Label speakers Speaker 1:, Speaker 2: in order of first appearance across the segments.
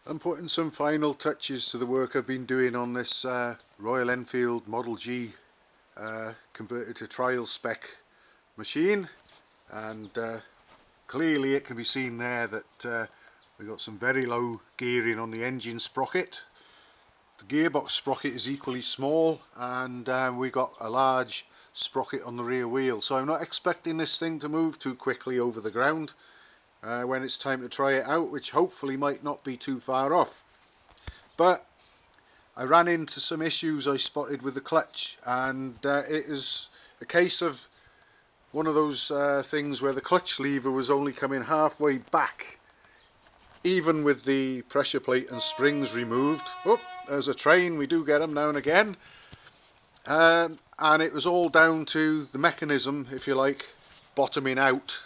Speaker 1: I'm putting some final touches to the work I've been doing on this Royal Enfield Model G converted to trial spec machine, and clearly it can be seen there that we've got some very low gearing on the engine sprocket. The gearbox sprocket is equally small, and we got a large sprocket on the rear wheel, so I'm not expecting this thing to move too quickly over the ground when it's time to try it out, which hopefully might not be too far off. But I ran into some issues I spotted with the clutch, and it is a case of one of those things where the clutch lever was only coming halfway back, even with the pressure plate and springs removed. Oh, there's a train, we do get them now and again. And it was all down to the mechanism, if you like, bottoming out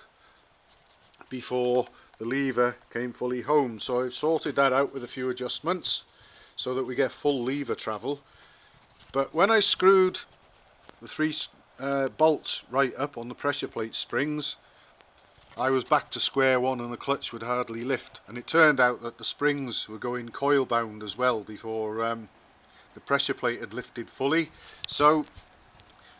Speaker 1: before the lever came fully home. So I've sorted that out with a few adjustments so that we get full lever travel. But when I screwed the three bolts right up on the pressure plate springs, I was back to square one and the clutch would hardly lift. And it turned out that the springs were going coil bound as well before the pressure plate had lifted fully. So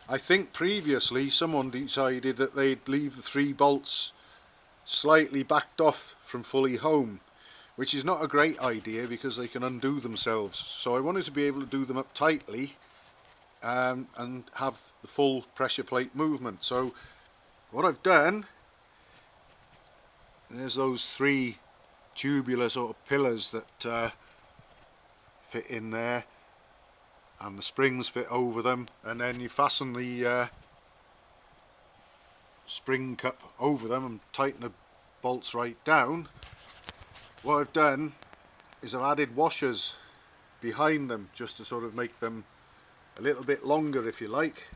Speaker 1: I think previously someone decided that they'd leave the 3 bolts slightly backed off from fully home, which is not a great idea because they can undo themselves. So I wanted to be able to do them up tightly and have the full pressure plate movement. So what I've done, there's those 3 tubular sort of pillars that fit in there, and the springs fit over them, and then you fasten the spring cup over them and tighten the bolts right down. What I've done is I've added washers behind them just to sort of make them a little bit longer, if you like,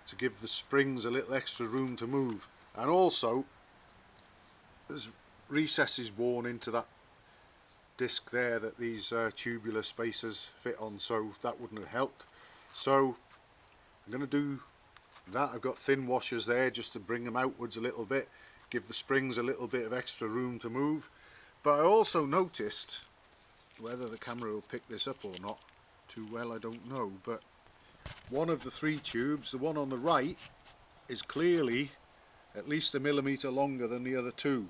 Speaker 1: to give the springs a little extra room to move. And also there's recesses worn into that disc there that these tubular spacers fit on, so that wouldn't have helped. So I'm going to do that. I've got thin washers there just to bring them outwards a little bit, give the springs a little bit of extra room to move. But I also noticed, whether the camera will pick this up or not too well I don't know, but one of the 3 tubes, the one on the right, is clearly at least a millimetre longer than the other 2.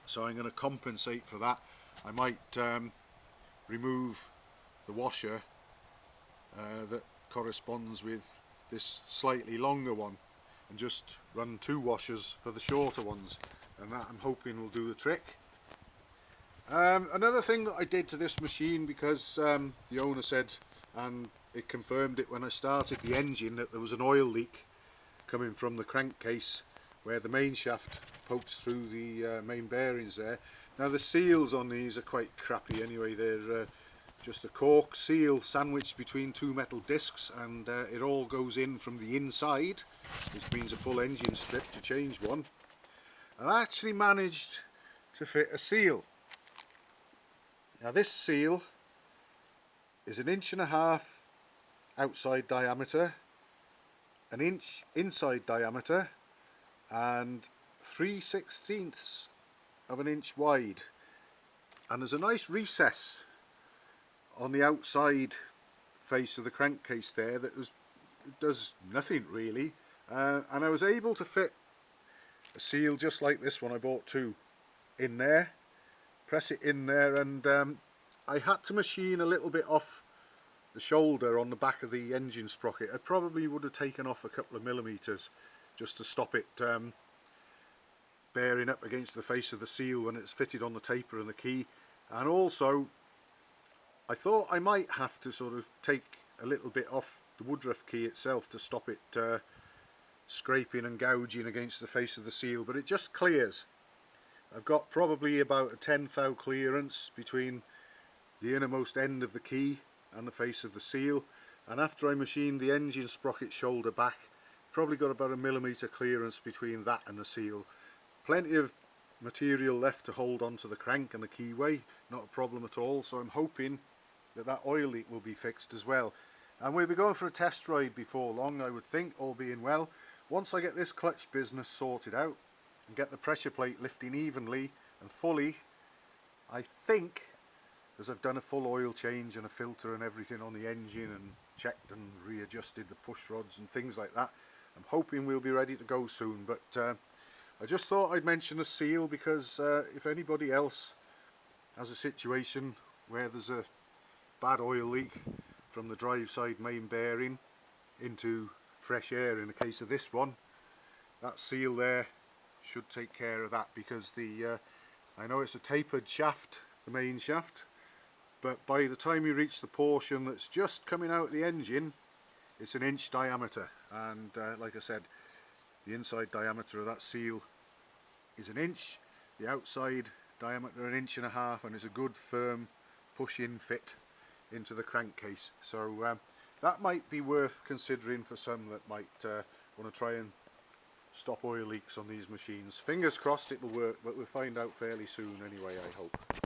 Speaker 1: So I'm going to compensate for that. I might remove the washer that corresponds with this slightly longer one and just run 2 washers for the shorter ones, and that I'm hoping will do the trick. Another thing that I did to this machine, because the owner said, and it confirmed it when I started the engine, that there was an oil leak coming from the crankcase where the main shaft pokes through the main bearings there. Now the seals on these are quite crappy anyway. They're just a cork seal sandwiched between 2 metal discs, and it all goes in from the inside, which means a full engine strip to change one. I actually managed to fit a seal. Now this seal is 1.5 inches outside diameter, 1 inch inside diameter, and 3/16 of an inch wide. And there's a nice recess on the outside face of the crankcase there that does nothing really, and I was able to fit a seal just like this one. I bought 2 in there, press it in there, and I had to machine a little bit off the shoulder on the back of the engine sprocket. I probably would have taken off a couple of millimetres just to stop it bearing up against the face of the seal when it's fitted on the taper and the key. And also I thought I might have to sort of take a little bit off the woodruff key itself to stop it scraping and gouging against the face of the seal, but it just clears. I've got probably about a 10 thou clearance between the innermost end of the key and the face of the seal, and after I machined the engine sprocket shoulder back, probably got about a millimetre clearance between that and the seal. Plenty of material left to hold onto the crank and the keyway, not a problem at all. So I'm hoping that that oil leak will be fixed as well, and we'll be going for a test ride before long, I would think, all being well. Once I get this clutch business sorted out and get the pressure plate lifting evenly and fully, I think as I've done a full oil change and a filter and everything on the engine and checked and readjusted the push rods and things like that. I'm hoping we'll be ready to go soon, but I just thought I'd mention a seal because if anybody else has a situation where there's a bad oil leak from the drive side main bearing into fresh air, in the case of this one, that seal there should take care of that, because the I know it's a tapered shaft, the main shaft, but by the time you reach the portion that's just coming out of the engine, it's an inch diameter, and like I said, the inside diameter of that seal is an inch, the outside diameter an inch and a half, and it's a good firm push-in fit into the crankcase. So that might be worth considering for some that might want to try and stop oil leaks on these machines. Fingers crossed it will work, but we'll find out fairly soon anyway, I hope.